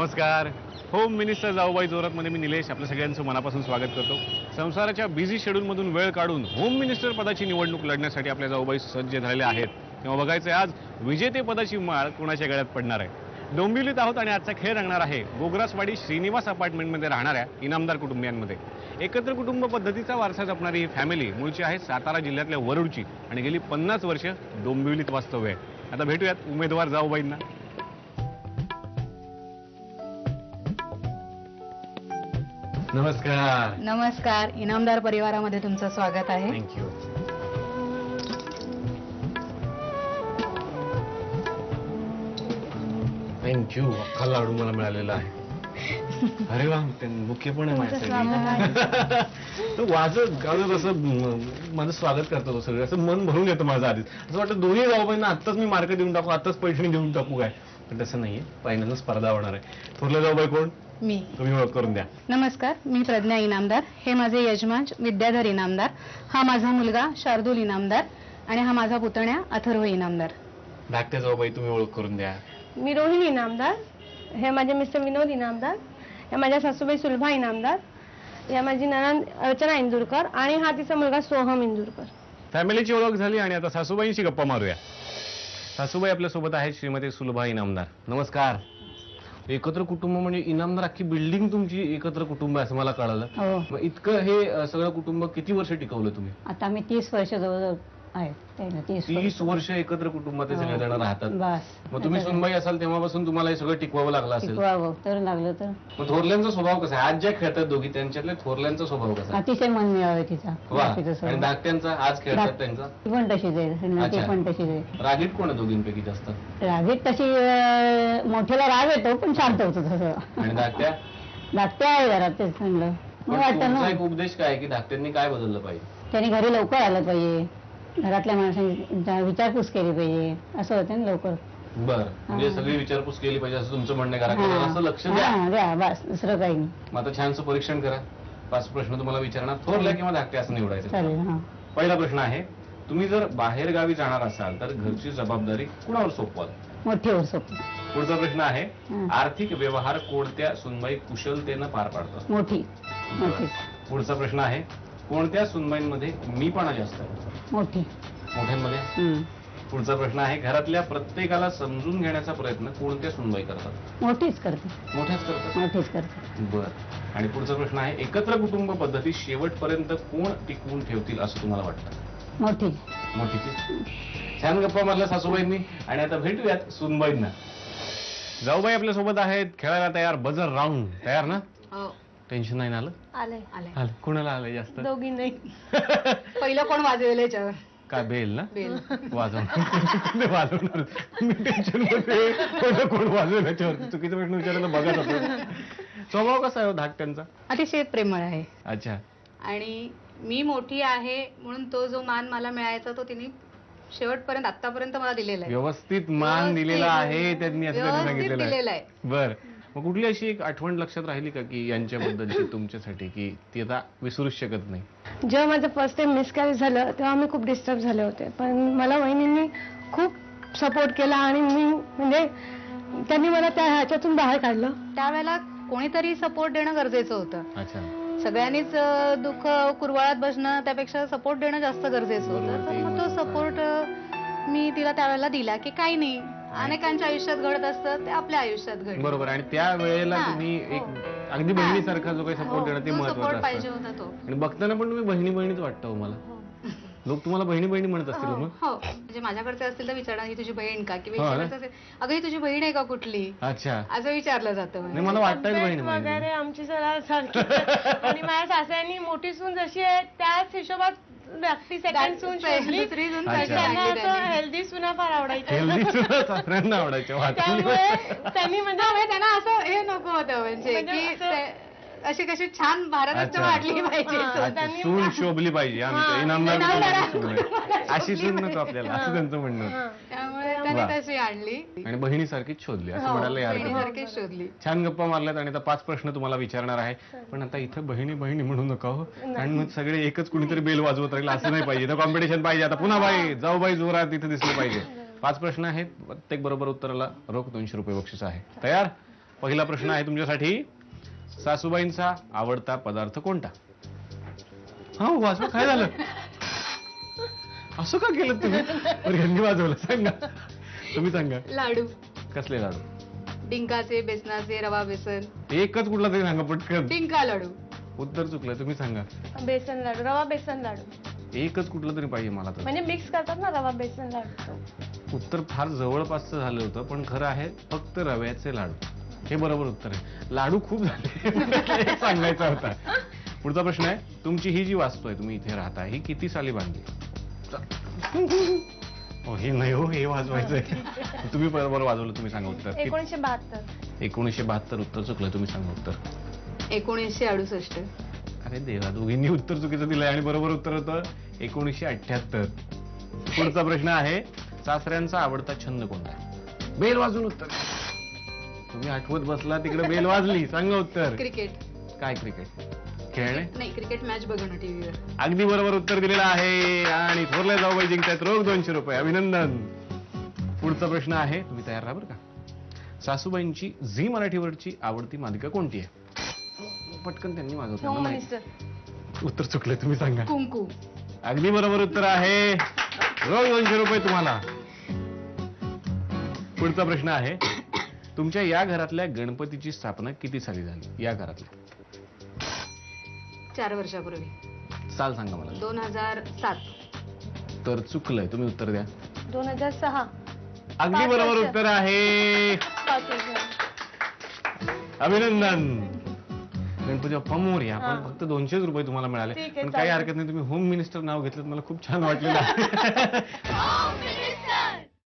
नमस्कार. Home minister जाऊबाई जोरातमध्ये मी निलेश आपल्या सगळ्यांचं मनापासून स्वागत करतो. संसाराच्या बिझी शेड्यूलमधून वेळ काढून होम मिनिस्टर पदाची निवडणूक लढण्यासाठी आपल्या जाऊबाई सज्ज झालेल्या आहेत. तेव्हा बघायचं आज विजेते पदाची माळ कोणाच्या गळ्यात पडणार आहे. डोंबिवलीत आहोत आणि आजचा खेळ रंगणार आहे गोग्रासवाडी श्रीनिवास अपार्टमेंटमध्ये राहणाऱ्या इनामदार कुटुंबियांमध्ये. एकत्र कुटुंब पद्धतीचा वारसा जपणारी ही फॅमिली मूळची आहे सातारा जिल्ह्यातल्या वरुडची आणि गेली 50 वर्ष डोंबिवलीत वास्तव्य आहे. आता भेटूयात उमेदवार जाऊबाईंना. नमस्कार. नमस्कार. इनामदार परिवारामध्ये तुमचं स्वागत आहे. थँक्यू. थँक्यू. अख्खा लाडू मला मिळालेला आहे. अरे वा, मुख्य पण आहे माझ्यासाठी. तो वाजत गाजत असं माझं स्वागत करतो सगळं, असं मन भरून येतं माझं आधीच. असं वाटतं दोन्ही जाऊबाईंना आत्ताच मी मार्क देऊन टाकू, आत्ताच पैठणी देऊन टाकू काय, पण तसं नाहीये. पहिल्यांदा स्पर्धा होणार आहे. थोरल्या जाऊबाई कोण? मी. तुम्ही ओळख करून द्या. नमस्कार, मी प्रज्ञा इनामदार. हे माझे यजमान विद्याधर इनामदार. हा माझा मुलगा शार्दूल इनामदार आणि हा माझा पुतण्या अथर्व इनामदार. धाकट्या जाऊबाई तुम्ही ओळख करून द्या. मी रोहिणी इनामदार. हे माझे मिस्टर विनोद इनामदार. या माझ्या सासूबाई सुलभा इनामदार. या माझी नणंद अर्चना इंदुरकर आणि हा तिचा मुलगा सोहम इंदुरकर. फॅमिलीची ओळख झाली आणि आता सासूबाईंशी गप्पा मारूया. सासूबाई आपल्या सोबत आहेत श्रीमती सुलभा इनामदार. नमस्कार. एकत्र कुटुंब म्हणजे इनामदार अख्खी बिल्डिंग तुमची एकत्र कुटुंब आहे असं मला कळालं. हो. इतकं हे सगळं कुटुंब किती वर्ष टिकवलं तुम्ही? आता मी 30 वर्ष जवळ आहे. 30 वर्ष एकत्र कुटुंबात सगळे जण राहतात. बस. मग तुम्ही सुनबाई असाल तेव्हापासून तुम्हाला हे सगळं टिकवावं लागलं असेल. तर लागलं तर. मग थोरल्यांचा स्वभाव कसा आहे? आज ज्या खेळतात दोघी त्यांच्यातल्या थोरल्यांचा स्वभाव कसा आहे? अतिशय मन मिळावं तिचा. वा. आणि धाकट्यांचा आज खेळतात त्यांचा? ती पण तशीच आहे. ती पण तशीच आहे. रागीट कोण आहे दोघींपैकी जास्त? रागीट तशी मोठ्याला राग येतो पण शांत होतो तसं. आणि धाकट्या? धाकट्या आहे जरा तेच चांगलं. पण तुमचा एक उपदेश काय की धाकट्यांनी काय बदललं पाहिजे? त्यांनी घरी लवकर आलं पाहिजे. घरातल्या माणसांनी विचारपूस केली पाहिजे असं होतं ना लवकर. बर. म्हणजे सगळी विचारपूस केली पाहिजे असं तुमचं म्हणणं करा. असं लक्ष द्या. बस दुसरं काही नाही. मग आता छानसं परीक्षण करा. 5 प्रश्न तुम्हाला विचारणार. थोरल्या किंवा धाकट्या असं निवडायचं. चालेल. पहिला प्रश्न आहे, तुम्ही जर बाहेर गावी जाणार असाल तर घरची जबाबदारी कुणावर सोपवाल? मोठीवर सोपं. पुढचा प्रश्न आहे, आर्थिक व्यवहार कोणत्या सुनबाई कुशलतेनं पार पाडतात? मोठी. पुढचा प्रश्न आहे, कोणत्या सुनबाईंमध्ये मीपणा जास्त आहे? मोठी. मोठ्यांमध्ये. पुढचा प्रश्न आहे, घरातल्या प्रत्येकाला समजून घेण्याचा प्रयत्न कोणत्या सुनबाई करतात? मोठीच करते. मोठ्याच करतात. बर. आणि पुढचा प्रश्न आहे, एकत्र कुटुंब पद्धती शेवटपर्यंत कोण टिकवून ठेवतील असं तुम्हाला वाटतं? मोठीची. छान गप्पा मारल्या सासूबाईंनी. आणि आता भेटूयात सुनबाईंना. जाऊबाई आपल्या सोबत आहेत. खेळायला तयार. बजर राऊंड तयार ना? टेन्शन नाही ना आलं? आले. कुणाला आलंय जास्त? दोघी नाही. पहिलं कोण वाजवेल याच्यावर? काय बेल ना? बेल. वाजवणार. मी टेन्शन मध्ये कोण वाजवेल याच्यावर. चुकीचा प्रश्न विचारायला बघत होतो. स्वभाव कसा आहे धाकट्यांचा? अतिशय प्रेमळ आहे. अच्छा. आणि मी मोठी आहे म्हणून तो जो मान मला मिळायचा तो तिने शेवटपर्यंत आतापर्यंत मला दिलेला आहे. व्यवस्थित मान दिलेला आहे त्यांनी असं त्यांनी सांगितलेलं आहे. बर. मग कुठली अशी एक आठवण लक्षात राहिली का की यांच्याबद्दलची तुमच्यासाठी की ती आता विसरूच शकत नाही? जेव्हा माझं फर्स्ट टाइम मिसकॅरेज झालं तेव्हा मी खूप डिस्टर्ब झाले होते, पण मला वहिनींनी खूप सपोर्ट केला आणि मी म्हणजे त्यांनी मला त्या ह्याच्यातून बाहेर काढलं. त्यावेळेला कोणीतरी सपोर्ट देणं गरजेचं होतं. अच्छा. सगळ्यांनीच दुःख कुरवाळात बसणं त्यापेक्षा सपोर्ट देणं जास्त गरजेचं होतं. तर मग तो सपोर्ट मी तिला त्यावेळेला दिला की काही नाही, अनेकांच्या आयुष्यात घडत असतं ते आपल्या आयुष्यात घडतं. बरोबर. आणि त्या वेळेला तुम्ही एक अगदी बहिणीसारखा जो काही सपोर्ट देणं ते महत्त्वाचं पाहिजे होता तो. आणि बघताना पण तुम्ही बहिणीच वाटतं मला. लोक तुम्हाला बहिणी म्हणत असतील मग? हो. म्हणजे माझ्याकडचे असतील तर विचारणार ही तुझी बहीण का, की अगं ही तुझी बहीण आहे का कुठली? अच्छा. असं विचारलं जातं. नाही मला वाटतंय बहीण वगैरे आमची जरा सारखी. आणि माझ्या सासऱ्यांनी मोठी सून जशी आहे त्याच हिशोबात व्यक्ती सेकंड सून शोधली. त्यांना असं हेल्दी सुना फार आवडायच्या. सासऱ्यांना आवडायच्या. त्यांनी म्हणजे त्यांना असं हे नको होतं म्हणजे की अशी कशी छान भारत वाटली पाहिजे. सून शोभली पाहिजे. आमच्या इनामदार अशी सून नको आपल्याला असं त्यांचं म्हणणं होतं. त्यामुळे त्याने तशी आणली आणि बहिणीसारखीच शोधली असं म्हणायला शोधली. छान गप्पा मारल्यात. आणि आता 5 प्रश्न तुम्हाला विचारणार आहे, पण आता इथं बहिणी म्हणू नका हो, कारण मग सगळे एकच कुणीतरी बेल वाजवत राहील असं नाही पाहिजे. कॉम्पिटिशन पाहिजे. आता पुन्हा जाऊबाई जोरात इथे दिसलं पाहिजे. 5 प्रश्न आहेत. प्रत्येक बरोबर उत्तराला रोख 200 रुपये बक्षीस आहे. तयार? पहिला प्रश्न आहे तुमच्यासाठी, सासूबाईंचा आवडता पदार्थ कोणता? हा वाजवा, काय झालं? असं का केलं तुम्ही? बरं, यांनी वाजवलं. सांगा, तुम्ही सांगा. लाडू, कसले लाडू? डिंकाचे, बेसनाचे, रवा बेसन. एकच कुठला तरी सांगा पटकन. डिंका लाडू. उत्तर चुकलं, तुम्ही सांगा. बेसन लाडू, रवा बेसन लाडू. एकच कुठलं तरी पाहिजे मला तर. म्हणजे मिक्स करतात ना रवा बेसन लाडू. उत्तर फार जवळपासचं झालं होतं, पण खरं आहे फक्त रव्याचे लाडू. हे बरोबर उत्तर आहे. लाडू खूप झाले. एक सांगायचा होता. पुढचा प्रश्न आहे, तुमची ही जी वास्तू आहे, तुम्ही इथे राहता, ही किती साली बांधली? हो, हे नाही हो, हे वाजवायचंय. तुम्ही बरोबर वाजवलं, तुम्ही सांगा उत्तर. 1972. 1972 उत्तर चुकलं, तुम्ही सांगा उत्तर. 1968. अरे देवा, दोघींनी उत्तर चुकीचं दिलंय आणि बरोबर उत्तर होतं 1978. पुढचा प्रश्न आहे, सासऱ्यांचा आवडता छंद कोणता? बेल वाजून उत्तर. तुम्ही आठवत बसला, तिकडे बेल वाजली. सांगा उत्तर. क्रिकेट. काय क्रिकेट? खेळणे? नाही, क्रिकेट मॅच बघणं टीव्हीवर. अगदी बरोबर उत्तर दिलेलं आहे आणि थोरल्या जाऊबाई जिंकतायत रोख 200 रुपये. अभिनंदन. पुढचा प्रश्न आहे, तुम्ही तयार राहा बरं का. सासूबाईंची झी मराठीवरची आवडती मालिका कोणती आहे? पटकन त्यांनी होम मागवलं. मिनिस्टर. उत्तर चुकलंय, तुम्ही सांगा. कुंकू. अगदी बरोबर उत्तर आहे. रोख 200 रुपये तुम्हाला. पुढचा प्रश्न आहे, तुमच्या या घरातल्या गणपतीची स्थापना किती साली झाली? या घरातल्या 4 वर्षापूर्वी. साल सांगा मला. 2007. तर चुकलंय, तुम्ही उत्तर द्या. 2006. अगदी 5 बरोबर वर्ष. उत्तर आहे. 5 वर्ष. अभिनंदन. गणपती बाप्पा मोरया. हा. पण फक्त 200 रुपये तुम्हाला मिळाले. ठीक आहे, पण काही चालेल. हरकत नाही, तुम्ही होम मिनिस्टर नाव घेतलं, मला खूप छान वाटलेलं आहे.